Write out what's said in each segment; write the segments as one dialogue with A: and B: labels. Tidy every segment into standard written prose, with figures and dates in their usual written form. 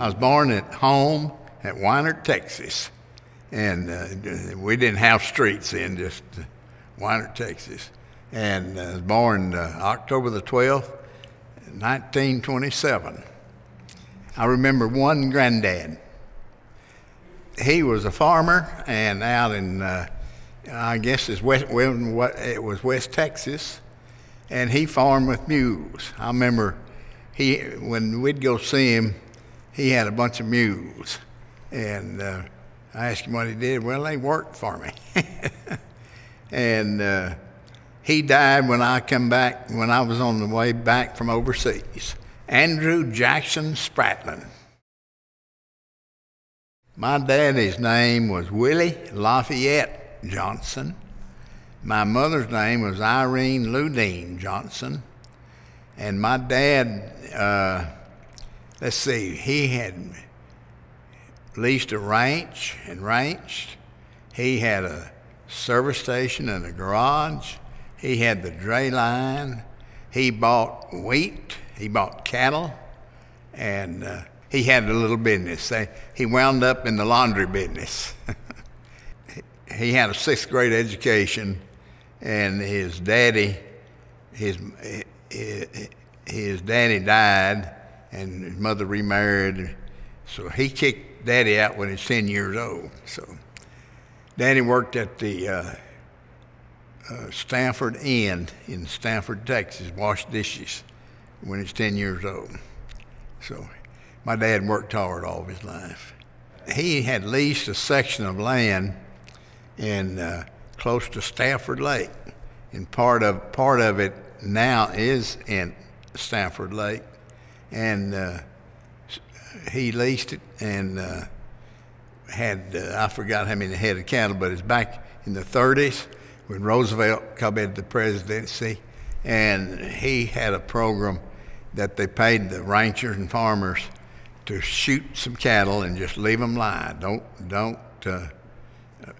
A: I was born at home at Weinert, Texas. And we didn't have streets then, just Weinert, Texas. And I was born October the 12th, 1927. I remember one granddad. He was a farmer, and out in, I guess it was West Texas, and he farmed with mules. I remember when we'd go see him, he had a bunch of mules. And I asked him what he did. Well, they worked for me. And he died when I was on the way back from overseas. Andrew Jackson Spratlin. My daddy's name was Willie Lafayette Johnson. My mother's name was Irene Ludine Johnson. And my dad, he had leased a ranch and ranched. He had a service station and a garage. He had the dray line. He bought wheat. He bought cattle. And he had a little business. He wound up in the laundry business. He had a sixth grade education, and his daddy died, and his mother remarried. So he kicked Daddy out when he was 10 years old. So Daddy worked at the Stanford Inn in Stanford, Texas, washed dishes when he was 10 years old. So my dad worked hard all of his life. He had leased a section of land in close to Stafford Lake, and part of it now is in Stafford Lake, and he leased it and had I forgot how many head of cattle, but it's back in the 30s when Roosevelt come into the presidency, and he had a program that they paid the ranchers and farmers to shoot some cattle and just leave them lie. Don't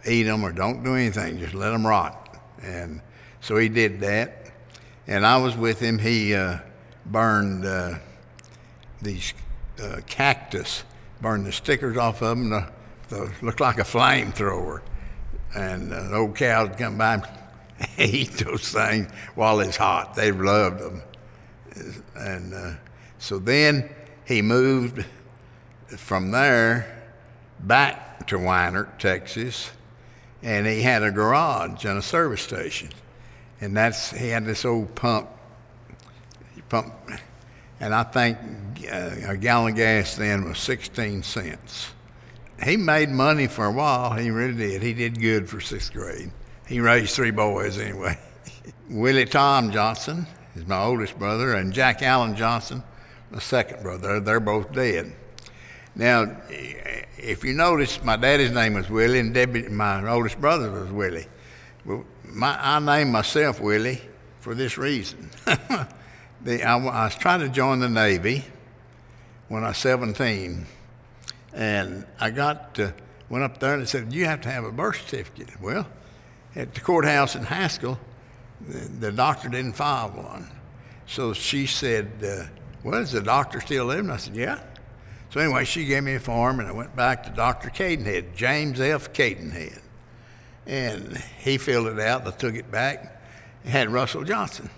A: eat them or don't do anything. Just let them rot. And so he did that. And I was with him. He burned these cactus, burned the stickers off of them. Looked like a flamethrower. And the old cows would come by and eat those things while it's hot. They loved them. And so then he moved from there back to Weinert, Texas, and he had a garage and a service station. And he had this old pump, and I think a gallon of gas then was 16 cents. He made money for a while, he really did. He did good for sixth grade. He raised three boys anyway. Willie Tom Johnson is my oldest brother, and Jack Allen Johnson, my second brother. They're both dead. Now, if you notice, my daddy's name was Willie, and Debbie, my oldest brother, was Willie. Well, I named myself Willie for this reason. I was trying to join the Navy when I was 17, and I went up there and they said, you have to have a birth certificate. Well, at the courthouse in Haskell, the doctor didn't file one. So she said, well, is the doctor still living? I said, yeah. So anyway, she gave me a form, and I went back to Dr. Cadenhead, James F. Cadenhead. And he filled it out, and I took it back. It had Russell Johnson.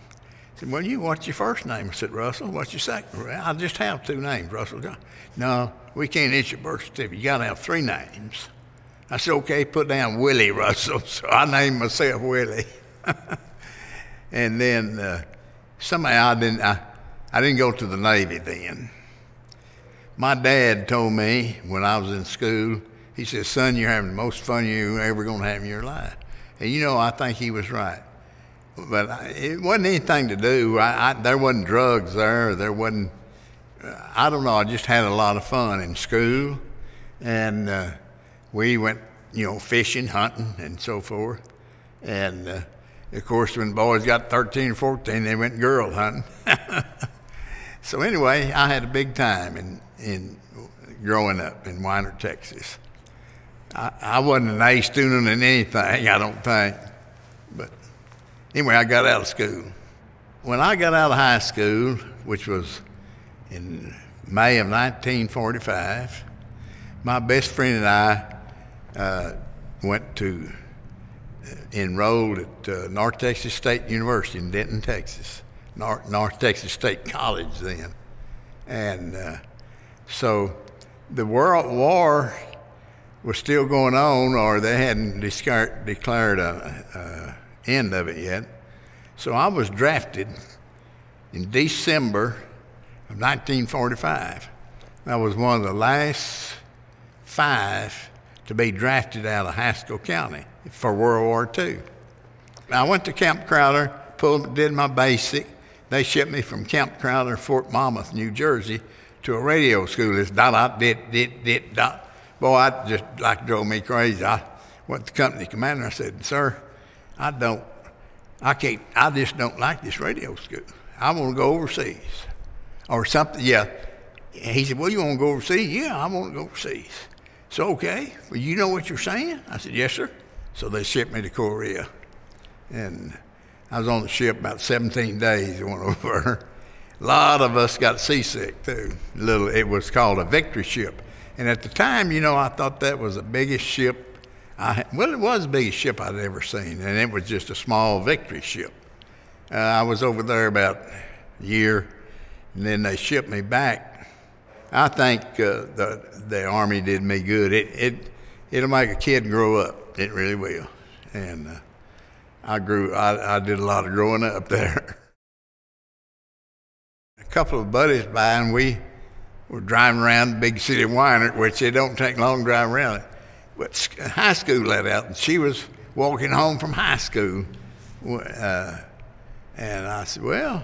A: I said, well, what's your first name? I said, Russell. What's your second? Well, I just have two names, Russell Johnson. No, we can't issue a birth certificate. You got to have three names. I said, okay, put down Willie Russell. So I named myself Willie. And then somehow I didn't go to the Navy then. My dad told me when I was in school, he said, son, you're having the most fun you're ever going to have in your life. And I think he was right. But it wasn't anything to do. There wasn't drugs there. There wasn't, I don't know, I just had a lot of fun in school. And we went, fishing, hunting, and so forth. And of course, when boys got 13 or 14, they went girl hunting. So anyway, I had a big time in growing up in Weinert, Texas. I wasn't an A student in anything, I don't think. But anyway, I got out of school. When I got out of high school, which was in May of 1945. My best friend and I enrolled at North Texas State University in Denton, Texas, North Texas State College then. And so the World War was still going on, or they hadn't declared an end of it yet. So I was drafted in December of 1945. I was one of the last 5 to be drafted out of Haskell County for World War II. I went to Camp Crowder, did my basic. They shipped me from Camp Crowder, Fort Monmouth, New Jersey, to a radio school. It's dot, dit, dot. Boy, it just like drove me crazy. I went to the company commander. I said, "Sir, I just don't like this radio school. I want to go overseas or something." Yeah. He said, "Well, you want to go overseas?" "Yeah, I want to go overseas." "So, okay. Well, you know what you're saying?" I said, "Yes, sir." So they shipped me to Korea. And I was on the ship about 17 days. It went over. A lot of us got seasick, too. It was called a Victory ship. And at the time, I thought that was the biggest ship. It was the biggest ship I'd ever seen. And it was just a small Victory ship. I was over there about a year, and then they shipped me back. I think the Army did me good. It'll make a kid grow up. It really will. And I did a lot of growing up there. A couple of buddies of mine, we were driving around the big city of Wynert, which it don't take long to drive around it. But high school let out, and she was walking home from high school. And I said, "Well,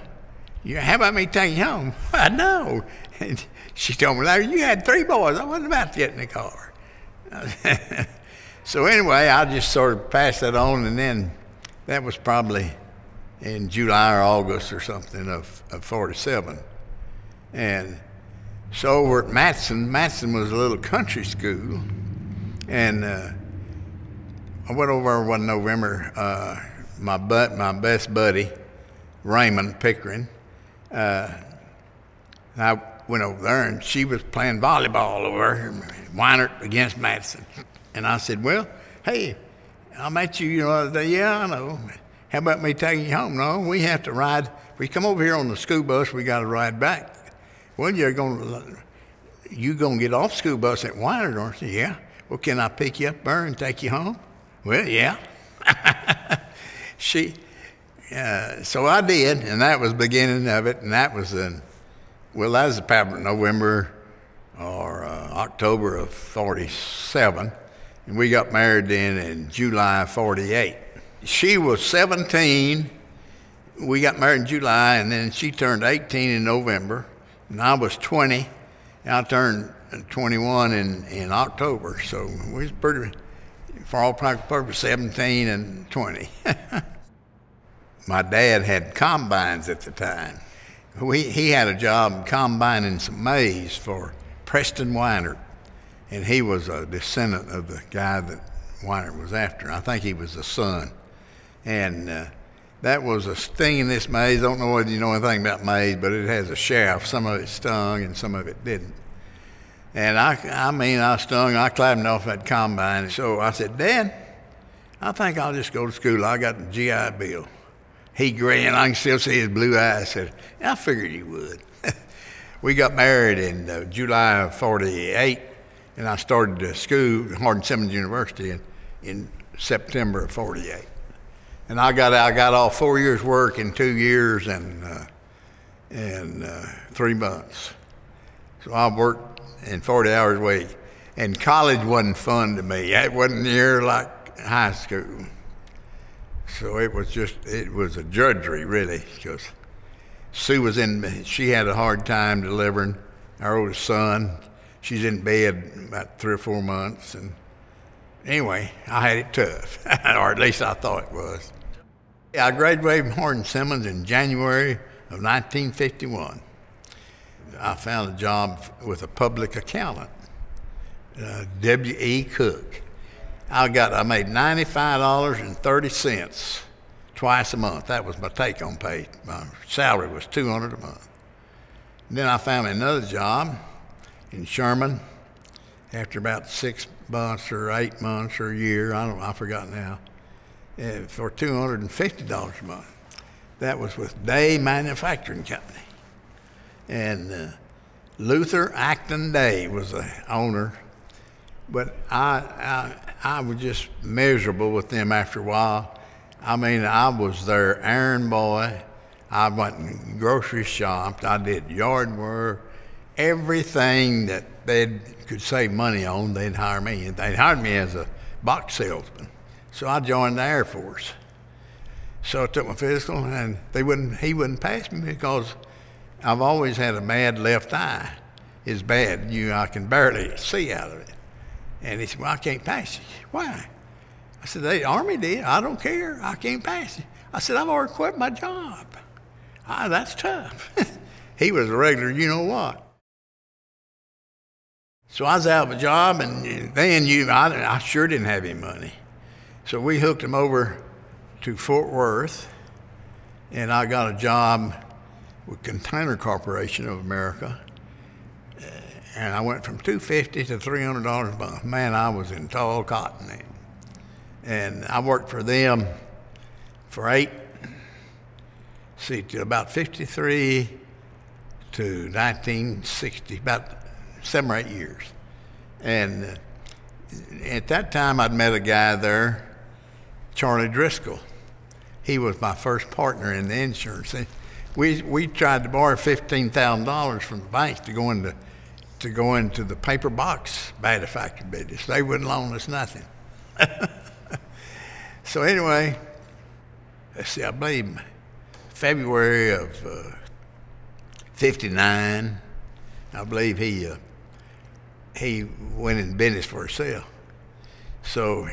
A: how about me taking you home?" "I know." And she told me later, "You had 3 boys. I wasn't about to get in the car." So anyway, I just sort of passed that on, and then that was probably in July or August or something of 47. And so over at Matson was a little country school, and I went over one November. My best buddy, Raymond Pickering, I went over there, and she was playing volleyball over Wynert against Matson. And I said, "Well, hey, I met you the other day." "Yeah, I know. How about me taking you home?" "No, we have to ride. If we come over here on the school bus, we got to ride back." "Well, you gonna get off school bus at Wynert, aren't you?" "Yeah." "Well, can I pick you up there and take you home?" "Well, yeah." So I did, and that was the beginning of it. And that was probably November or October of 47. And we got married then in July of 48. She was 17. We got married in July, and then she turned 18 in November. And I was 20. And I turned 21 in October. So we was pretty, for all practical purposes, 17 and 20. My dad had combines at the time. He had a job combining some maize for Preston Wynert. And he was a descendant of the guy that Wynert was after. I think he was the son. And that was a sting in this maize. I don't know whether you know anything about maize, but it has a shaft. Some of it stung and some of it didn't. And I stung. I climbed off that combine. So I said, "Dad, I think I'll just go to school. I got the GI Bill." He grinned. I can still see his blue eyes. I said, "I figured you would." We got married in July of 48. And I started school at Hardin Simmons University in September of 48. And I got off 4 years' work in 2 years and 3 months. So I worked in 40 hours a week. And college wasn't fun to me. It wasn't near like high school. So it was a drudgery, really, because she had a hard time delivering our oldest son. She's in bed about 3 or 4 months. And anyway, I had it tough, or at least I thought it was. I graduated from Hardin Simmons in January of 1951. I found a job with a public accountant, W.E. Cook. I made $95.30 twice a month. That was my take-home pay. My salary was $200 a month. And then I found me another job in Sherman after about 6 months or 8 months or a year, I forgot now, for $250 a month. That was with Day Manufacturing Company. And Luther Acton Day was the owner. But I was just miserable with them after a while. I mean, I was their errand boy. I went and grocery shopped. I did yard work. Everything that they could save money on, they'd hire me. They'd hired me as a box salesman. So I joined the Air Force. So I took my physical, and he wouldn't pass me because I've always had a bad left eye. It's bad. I can barely see out of it. And he said, well, I can't pass you. Why? I said, the Army did. I don't care. I can't pass you. I said, I've already quit my job. That's tough. He was a regular you-know-what. So I was out of a job, and then I sure didn't have any money. So we hooked him over to Fort Worth, and I got a job with Container Corporation of America. And I went from $250 to $300 a month. Man, I was in tall cotton then. And I worked for them for about 53 to 1960, about 7 or 8 years. And at that time, I'd met a guy there, Charlie Driscoll. He was my first partner in the insurance. We tried to borrow $15,000 from the banks to go into the paper box manufacturing business. They wouldn't loan us nothing. So anyway, let's see, I believe February of '59, I believe he went in business for himself. So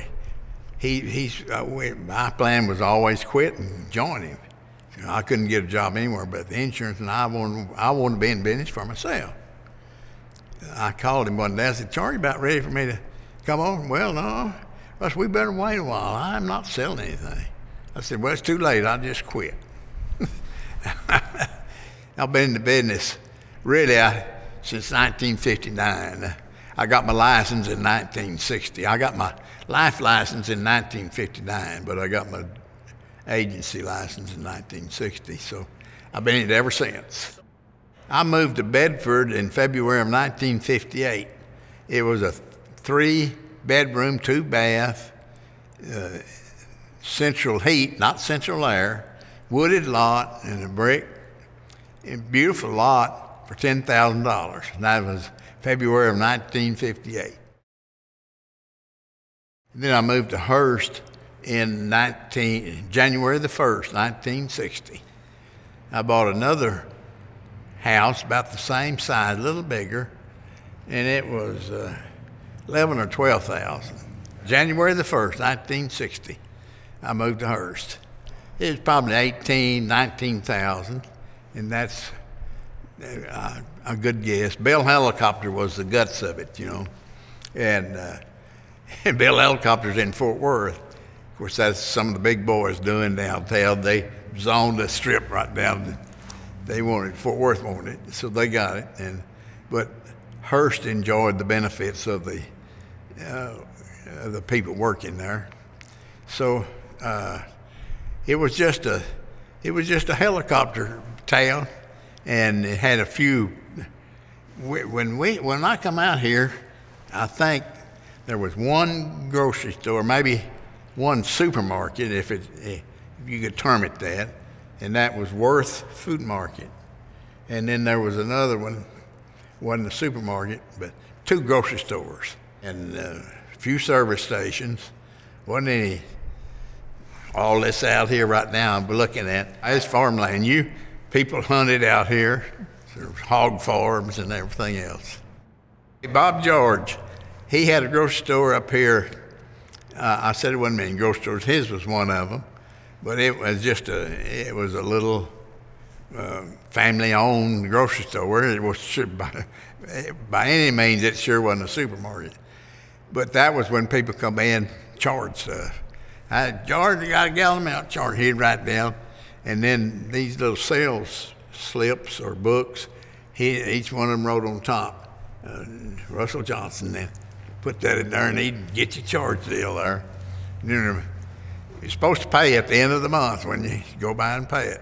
A: my plan was always quit and join him. I couldn't get a job anywhere but the insurance, and I wanted to be in business for myself. I called him one day. I said, Charlie, about ready for me to come over? Well, no. Russ, we better wait a while. I'm not selling anything. I said, well, it's too late. I just quit. I've been in the business really since 1959. I got my license in 1960. I got my life license in 1959, but I got my agency license in 1960. So I've been in it ever since. I moved to Bedford in February of 1958. It was a 3-bedroom, 2-bath, central heat, not central air, wooded lot and a beautiful lot for $10,000. And that was February of 1958. And then I moved to Hurst in January the 1st, 1960. I bought another house about the same size, a little bigger, and it was 11 or 12,000. January the 1st, 1960, I moved to Hurst. It was probably 18, 19,000, and that's a good guess. Bell Helicopter was the guts of it, and Bell Helicopter's in Fort Worth. Of course, that's some of the big boys doing downtown. They zoned the strip right down. They wanted Fort Worth wanted it, so they got it. But Hurst enjoyed the benefits of the people working there. So it was just a helicopter town, and it had a few. When I come out here, I think there was one grocery store, maybe one supermarket, if you could term it that, and that was Worth Food Market. And then there was another one, wasn't a supermarket, but 2 grocery stores and a few service stations. Wasn't any, all this out here right now we're looking at. It's farmland. People hunted out here. There was hog farms and everything else. Bob George, he had a grocery store up here. I said it wasn't many grocery stores. His was one of them. But it was a little family-owned grocery store. It was sure, by any means, it sure wasn't a supermarket. But that was when people come in, charge stuff. George, you got a gallon of milk? Charge. He'd write down, and then these little sales slips or books, each one of them wrote on top, Russell Johnson. Then put that in there, and he'd get your charge deal there. You're supposed to pay at the end of the month when you go by and pay it.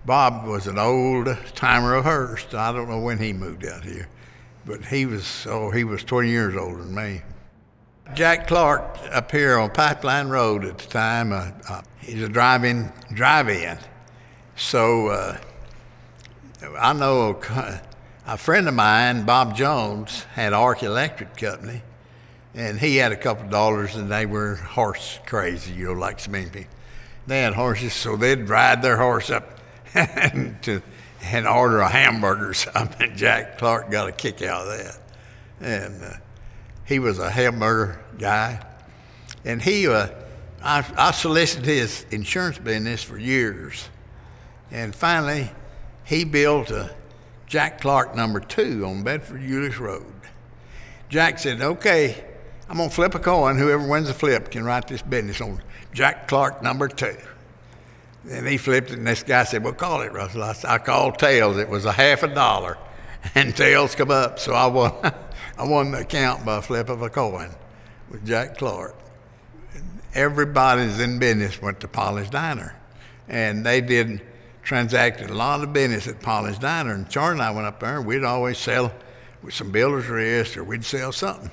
A: Bob was an old timer of Hearst. I don't know when he moved out here, but he was 20 years older than me. Jack Clark up here on Pipeline Road at the time, he's a drive-in. So I know a friend of mine, Bob Jones, had Arc Electric Company, and he had a couple of daughters, and they were horse crazy, like so many people. They had horses, so they'd ride their horse up and order a hamburger or something. Jack Clark got a kick out of that. And he was a hamburger guy. And I solicited his insurance business for years. And finally, he built a Jack Clark number 2 on Bedford-Euless Road. Jack said, okay, I'm going to flip a coin. Whoever wins the flip can write this business on Jack Clark number 2. And he flipped it, and this guy said, well, call it, Russell. I called tails. It was $50, and tails come up. So I won the account by a flip of a coin with Jack Clark. Everybody's in business went to Polly's Diner, and they transacted a lot of business at Polly's Diner. And Charlie and I went up there, and we'd always sell with some builder's wrist, or we'd sell something.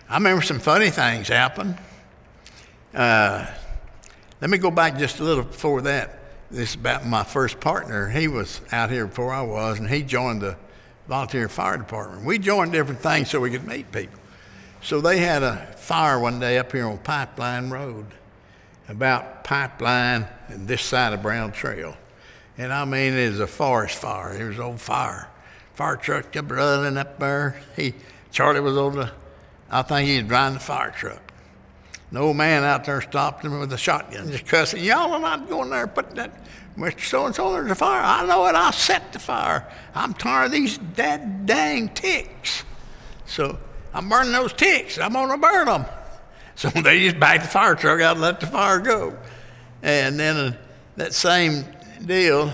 A: I remember some funny things happened. Let me go back just a little before that. This is about my first partner. He was out here before I was, and he joined the volunteer fire department. We joined different things so we could meet people. So they had a fire one day up here on Pipeline Road, about Pipeline and this side of Brown Trail. And I mean, it was a forest fire. It was an old fire truck kept running up there. Charlie was I think he was driving the fire truck. The old man out there stopped him with a shotgun, just cussing. Y'all are not going there and putting that, Mr. So-and-so, there's a fire. I know it, I'll set the fire. I'm tired of these dang ticks. So I'm burning those ticks. I'm gonna burn them. So they just backed the fire truck out and let the fire go. And then that same deal,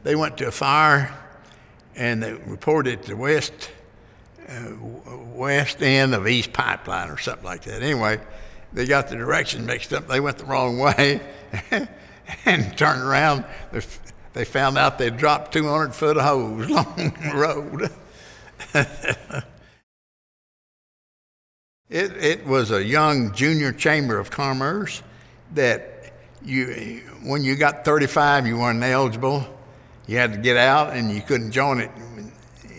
A: they went to a fire, and they reported it to west end of East Pipeline or something like that. Anyway, they got the direction mixed up. They went the wrong way and turned around. They found out they'd dropped 200 foot of hose along the road. It was a young junior chamber of commerce that when you got 35, you weren't eligible. You had to get out, and you couldn't join it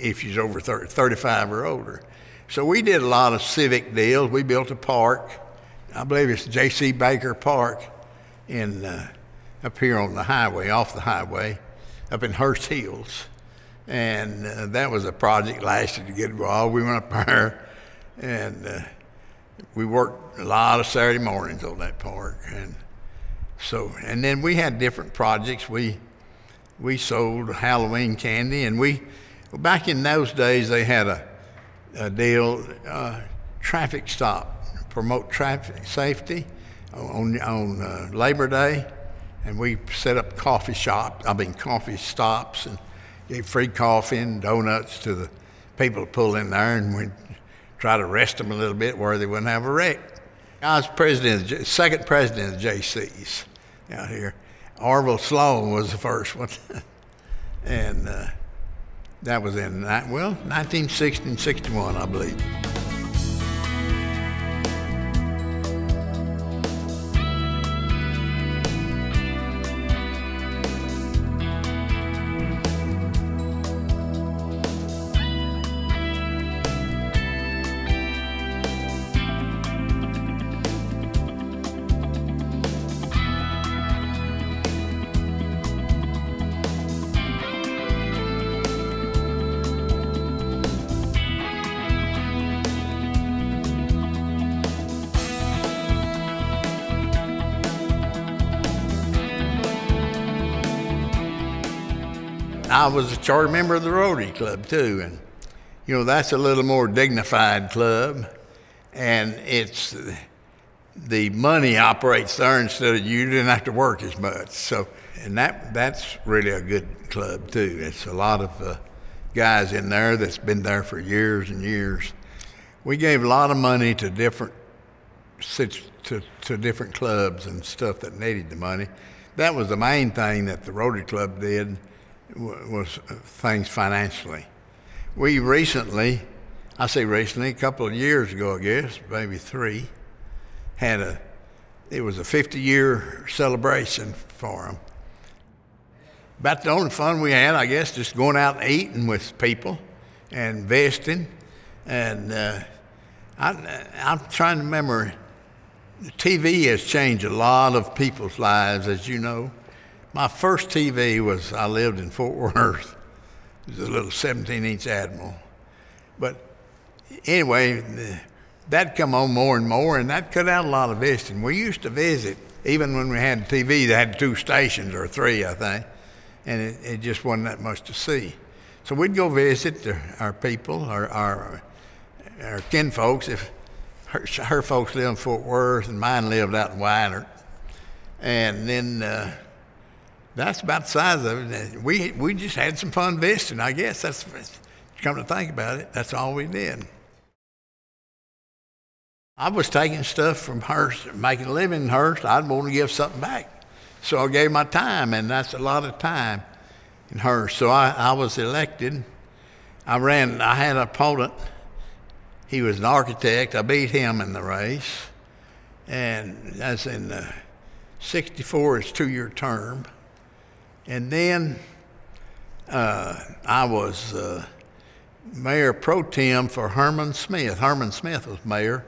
A: if you was over 35 or older. So we did a lot of civic deals. We built a park. I believe it's J.C. Baker Park up here on the highway, off the highway, up in Hearst Hills. And that was a project lasted to get involved. We went up there, and we worked a lot of Saturday mornings on that park. And then we had different projects. We sold Halloween candy, and back in those days, they had a deal, traffic stop, promote traffic safety on Labor Day, and we set up coffee stops, and gave free coffee and donuts to the people to pull in there, and we'd try to rest them a little bit where they wouldn't have a wreck. I was second president of JC's out here. Orville Sloan was the first one, and that was in 1960 and 61, I believe. I was a charter member of the Rotary Club too, and that's a little more dignified club, and it's the money operates there instead of you didn't have to work as much. So, and that's really a good club too. It's a lot of guys in there that's been there for years and years. We gave a lot of money to different different clubs and stuff that needed the money. That was the main thing that the Rotary Club did, was things financially. We recently, I say recently, a couple of years ago, I guess, maybe 3, it was a 50-year celebration for them. About the only fun we had, I guess, just going out and eating with people and vesting. And I'm trying to remember, TV has changed a lot of people's lives, as you know. My first TV was, I lived in Fort Worth. It was a little 17-inch Admiral. But anyway, that come on more and more, and that cut out a lot of visiting. We used to visit, even when we had TV, they had 2 stations, or 3, I think, and it just wasn't that much to see. So we'd go visit our people, our kinfolks. If her folks lived in Fort Worth, and mine lived out in Wynard. And then that's about the size of it. We just had some fun visiting, I guess. That's, come to think about it, that's all we did. I was taking stuff from Hearst, making a living in Hearst. I'd want to give something back. So I gave my time, and that's a lot of time in Hearst. So I was elected. I had an opponent. He was an architect. I beat him in the race. And that's in 64, it's 2-year term. And then I was mayor pro tem for Herman Smith. Herman Smith was mayor.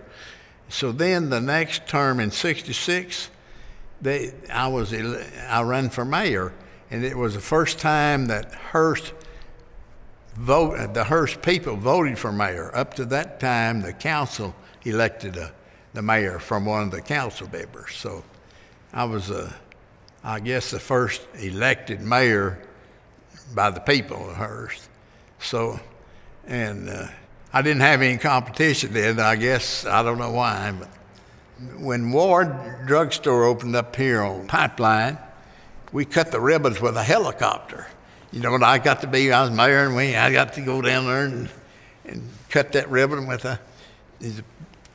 A: So then the next term in 66, I ran for mayor, and it was the first time that the Hearst people voted for mayor. Up to that time, the council elected the mayor from one of the council members. So I was, I guess, the first elected mayor by the people of Hearst. So, and I didn't have any competition then, I guess. I don't know why. But when Ward Drugstore opened up here on Pipeline, we cut the ribbons with a helicopter. You know, I was mayor, and I got to go down there and cut that ribbon with these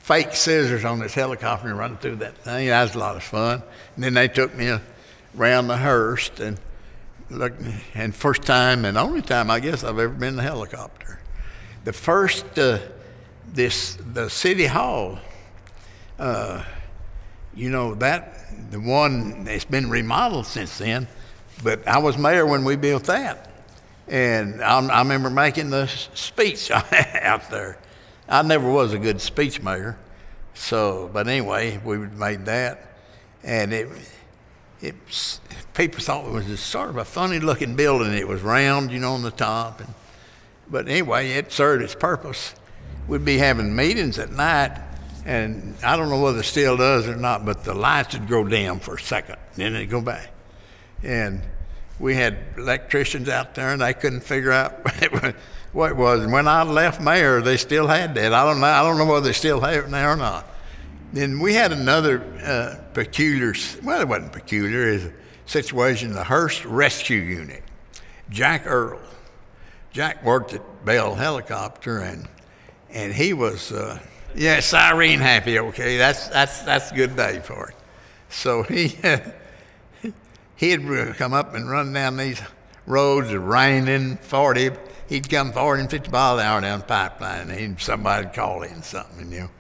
A: fake scissors on this helicopter and run through that thing. That was a lot of fun. And then they took me around the Hearst, and first time and only time, I guess, I've ever been in a helicopter. The first, the City Hall, you know, the one that's been remodeled since then, but I was mayor when we built that. And I remember making the speech out there. I never was a good speech maker. So, but anyway, we made that. And people thought it was just sort of a funny looking building. It was round, you know, on the top. But anyway, it served its purpose. We'd be having meetings at night, and I don't know whether it still does or not, but the lights would go dim for a second, then they'd go back. And we had electricians out there, and they couldn't figure out what it was. And when I left mayor, they still had that. I don't know whether they still have it now or not. Then we had another peculiar, well, it wasn't peculiar, it was a situation, the Hearst Rescue Unit. Jack Earl. Jack worked at Bell Helicopter, and he was, siren happy, okay, that's a good day for it. So he'd come up and run down these roads, raining 40, he'd come 40 and 50 miles an hour down the pipeline, and somebody'd call him something, you know.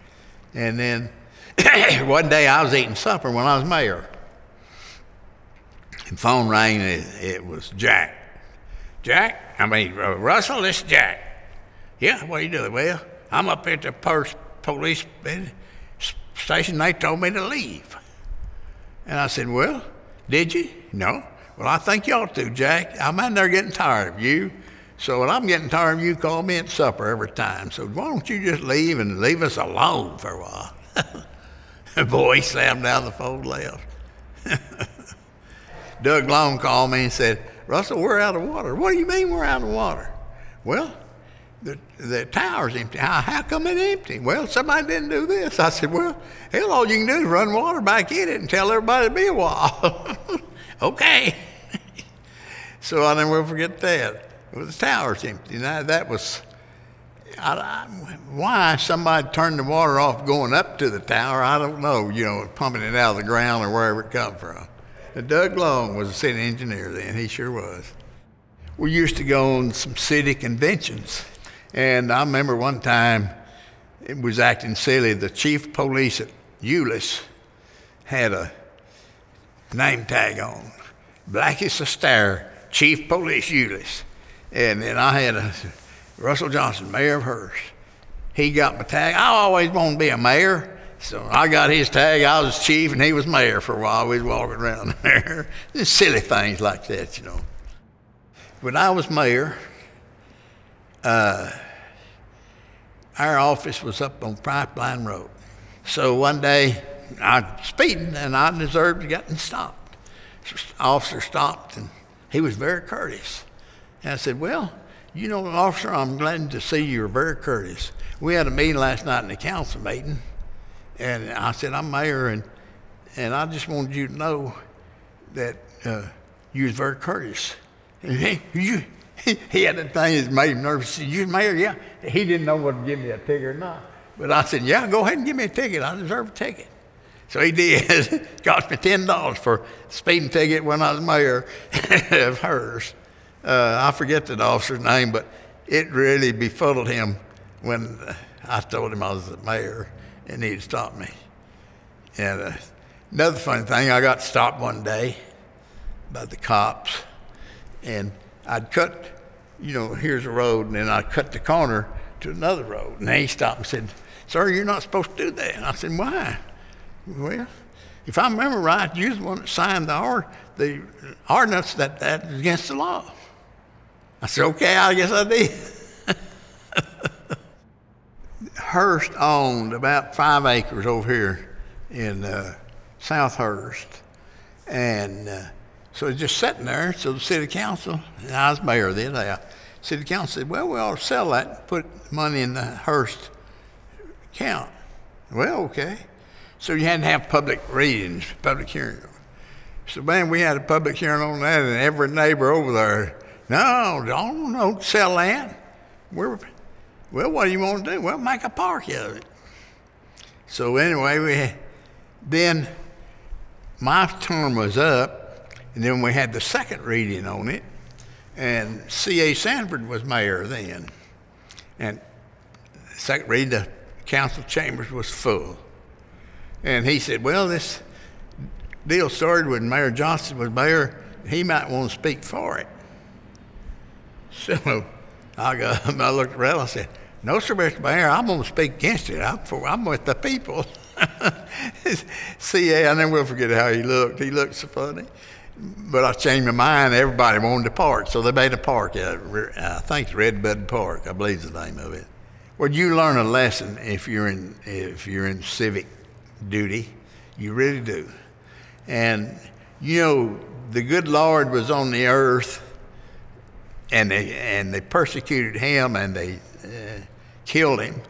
A: And then one day I was eating supper when I was mayor, and phone rang, and it was Jack. Russell, this is Jack. Yeah, what are you doing? Well, I'm up at the police station. They told me to leave. And I said, well, did you? No. Well, I think you ought to, Jack. I'm in there getting tired of you. So when I'm getting tired of you, call me at supper every time. So why don't you just leave and leave us alone for a while? The boy slammed down the phone and left. Doug Long called me and said, Russell, we're out of water. What do you mean we're out of water? Well, the tower's empty. How come it's empty? Well, somebody didn't do this. I said, well, hell, all you can do is run water back in it and tell everybody to be a while. Okay. So I never will forget that. Well, the tower's empty. Now, that was why somebody turned the water off going up to the tower, I don't know, pumping it out of the ground or wherever it come from. But Doug Long was a city engineer then, he sure was. We used to go on some city conventions, and I remember one time it was acting silly. The chief of police at Euless had a name tag on, Blackest Astaire, Chief Police Euless. And then I had Russell Johnson, mayor of Hurst. He got my tag. I always wanted to be a mayor, so I got his tag. I was chief, and he was mayor for a while. We was walking around there. Just silly things like that, When I was mayor, our office was up on Pipeline Road. So one day, I was speeding, and I deserved to get stopped. So the officer stopped, and he was very courteous. And I said, well, officer, I'm glad to see you're very courteous. We had a meeting last night in the council meeting, and I said, I'm mayor, and I just wanted you to know that you was very courteous. And he had that thing that made him nervous. He said, you mayor? Yeah. He didn't know whether to give me a ticket or not. But I said, yeah, go ahead and give me a ticket. I deserve a ticket. So he did. Cost me $10 for a speeding ticket when I was mayor of Hearst. I forget the officer's name, but it really befuddled him when I told him I was the mayor and he'd stop me. And another funny thing, I got stopped one day by the cops, and I'd cut, here's a road, and then I'd cut the corner to another road. And he stopped and said, sir, you're not supposed to do that. And I said, why? Well, if I remember right, you're the one that signed the ordinance that is against the law. I said, okay, I guess I did. Hearst owned about 5 acres over here in South Hearst. And so it's just sitting there. So the city council, and I was mayor then, the city council said, well, we ought to sell that and put money in the Hearst account. Well, okay. So you had to have public readings, public hearings. So, man, we had a public hearing on that, and every neighbor over there, no, don't sell land. Well, what do you want to do? Well, make a park out of it. So anyway, then my term was up, and then we had the second reading on it, and C.A. Sanford was mayor then. And the second reading, the council chambers was full. And he said, well, this deal started when Mayor Johnson was mayor. He might want to speak for it. So I looked around and I said, no, sir, Mr. Mayor, I'm going to speak against it. I'm with the people. C.A., I never will forget how he looked. He looked so funny. But I changed my mind. Everybody wanted a park, so they made a park out of it. I think it's Redbud Park, I believe is the name of it. Well, you learn a lesson if you're in civic duty. You really do. And, the good Lord was on the earth, and they persecuted him, and they killed him,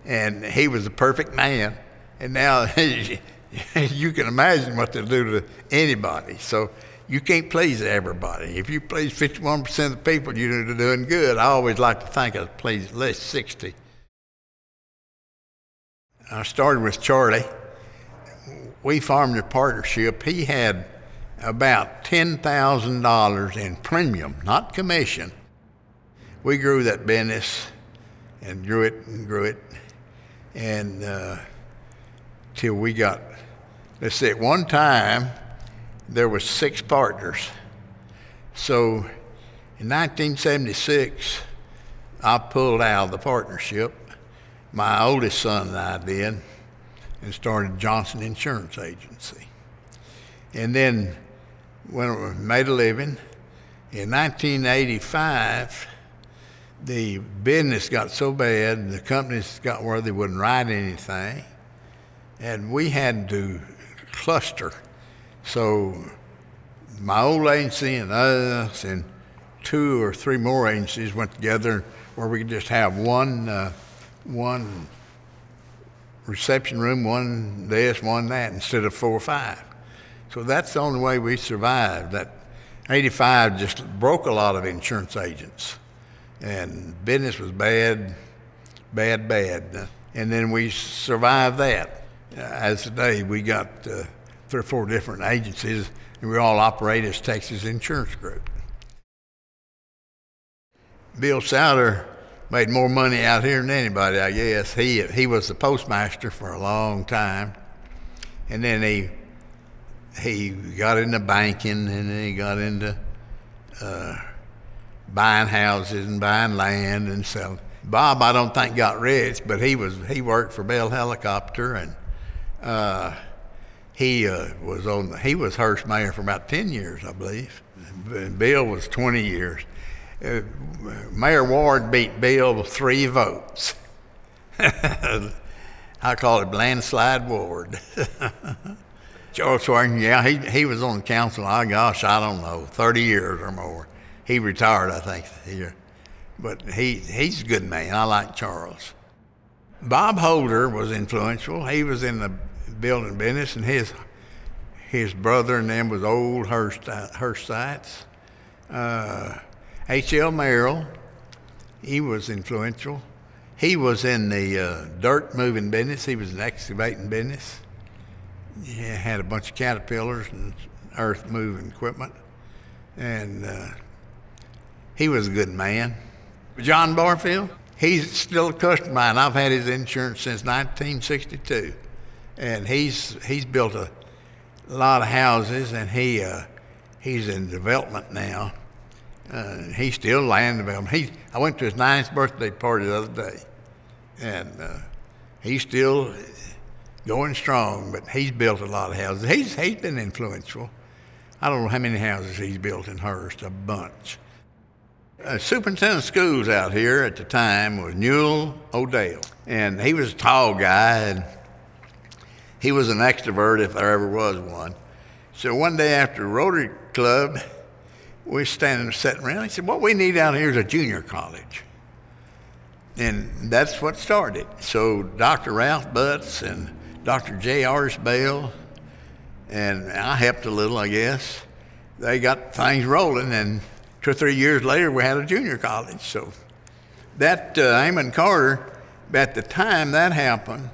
A: and he was a perfect man. And now you can imagine what they'll do to anybody. So you can't please everybody. If you please 51% of the people, you're doing good. I always like to think I please at least 60. I started with Charlie. We formed a partnership. He had about $10,000 in premium, not commission. We grew that business and grew it, and till we got, let's see, at one time there was 6 partners. So in 1976, I pulled out of the partnership. My oldest son and I did, and started Johnson Insurance Agency. And then when we made a living, in 1985, the business got so bad, the companies got where they wouldn't write anything, and we had to cluster. So my old agency and us and 2 or 3 more agencies went together where we could just have one reception room, one this, one that, instead of 4 or 5. So that's the only way we survived. That 85 just broke a lot of insurance agents. and business was bad, bad, bad. And then we survived that. As today, we got 3 or 4 different agencies, and we all operate as Texas Insurance Group. Bill Souter made more money out here than anybody, I guess. He was the postmaster for a long time, and then he got into banking, and then he got into buying houses and buying land and selling. Bob, I don't think got rich, but he worked for Bell Helicopter, and he was Hearst mayor for about 10 years, I believe. Bill was 20 years. Mayor Ward beat Bill 3 votes. I call it landslide Ward. Charles Swain, yeah, he was on the council, I don't know, 30 years or more. He retired, I think, here. But he's a good man. I like Charles. Bob Holder was influential. He was in the building business, and his brother and them was old Hearstites. H.L. Merrill, he was influential. He was in the dirt moving business. He was in the excavating business. He had a bunch of caterpillars and earth moving equipment. And he was a good man. John Barfield, he's still a customer of mine. I've had his insurance since 1962. And he's built a lot of houses, and he's in development now. He's still land development. I went to his 9th birthday party the other day, and he's still going strong, but he's built a lot of houses. He's been influential. I don't know how many houses he's built in Hearst, a bunch. Superintendent of schools out here at the time was Newell O'Dell, and he was a tall guy, and he was an extrovert if there ever was one. So one day after Rotary Club, we sitting around. He said, what we need out here is a junior college. And that's what started. So Dr. Ralph Butts and Dr. J. Artis Bell, and I helped a little, I guess. They got things rolling, and 2 or 3 years later, we had a junior college. So that Amon Carter, at the time that happened,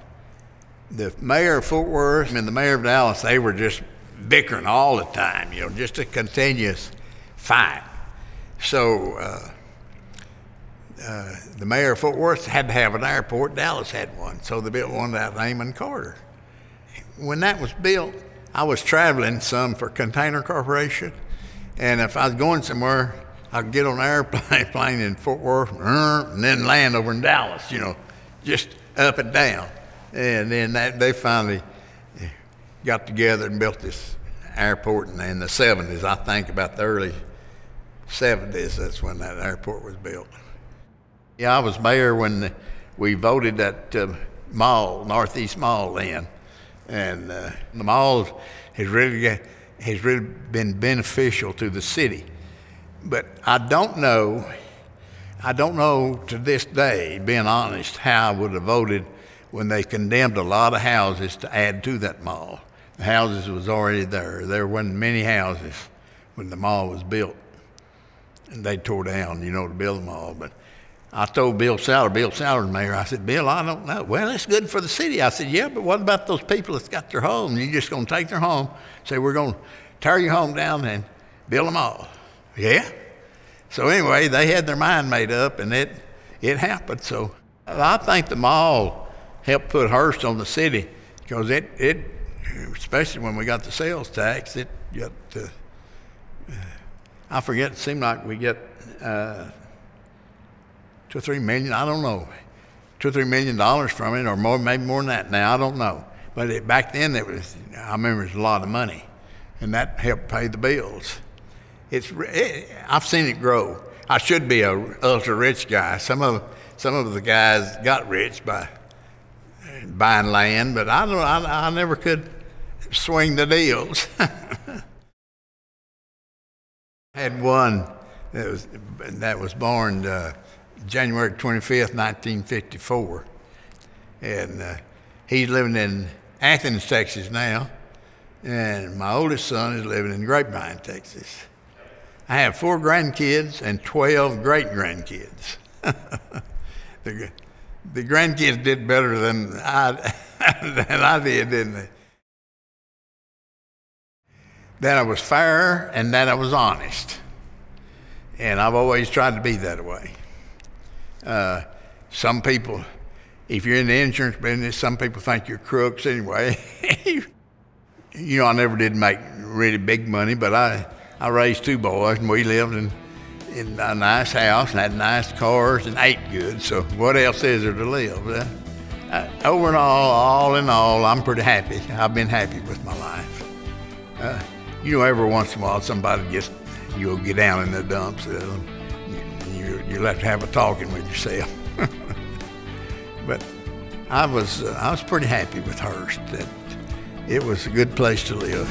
A: the mayor of Fort Worth and the mayor of Dallas, they were just bickering all the time, just a continuous fight. So the mayor of Fort Worth had to have an airport. Dallas had one, so they built one out of Amon Carter. When that was built, I was traveling some for Container Corporation, and if I was going somewhere, I'd get on an airplane in Fort Worth and then land over in Dallas, just up and down. And then they finally got together and built this airport in the 70s. I think about the early 70s, that's when that airport was built. Yeah, I was mayor when we voted that mall, Northeast Mall then. And the mall has really been beneficial to the city. But I don't know to this day, being honest, how I would have voted when they condemned a lot of houses to add to that mall. The houses was already there. There wasn't many houses when the mall was built. And they tore down, to build the mall. But I told Bill Souter's mayor, I said, Bill, I don't know. Well, it's good for the city. I said, yeah, but what about those people that's got their home? You're just going to take their home, say, we're going to tear your home down and build them all. Yeah? So anyway, they had their mind made up, and it happened. So I think the mall helped put Hearst on the city, because it especially when we got the sales tax, it got, I forget, it seemed like we get $2 or $3 million, I don't know, $2 or $3 million from it, or more, maybe more than that now, I don't know. But back then, I remember it was a lot of money, and that helped pay the bills. I've seen it grow. I should be a ultra rich guy. Some of the guys got rich by buying land, but I never could swing the deals. Had one that was born January 25th, 1954, and he's living in Athens, Texas now, and my oldest son is living in Grapevine, Texas. I have 4 grandkids and 12 great-grandkids. the, the grandkids did better than I did, didn't they? That I was fair and that I was honest. And I've always tried to be that way. Some people, if you're in the insurance business, some people think you're crooks anyway. You know, I never did make really big money, but I raised 2 boys, and we lived in a nice house and had nice cars and ate good. So what else is there to live? Over and all in all, I'm pretty happy. I've been happy with my life. You know, every once in a while, somebody just, you'll get down in the dumps. You'll have to have a talking with yourself. But I was pretty happy with Hurst. That it was a good place to live.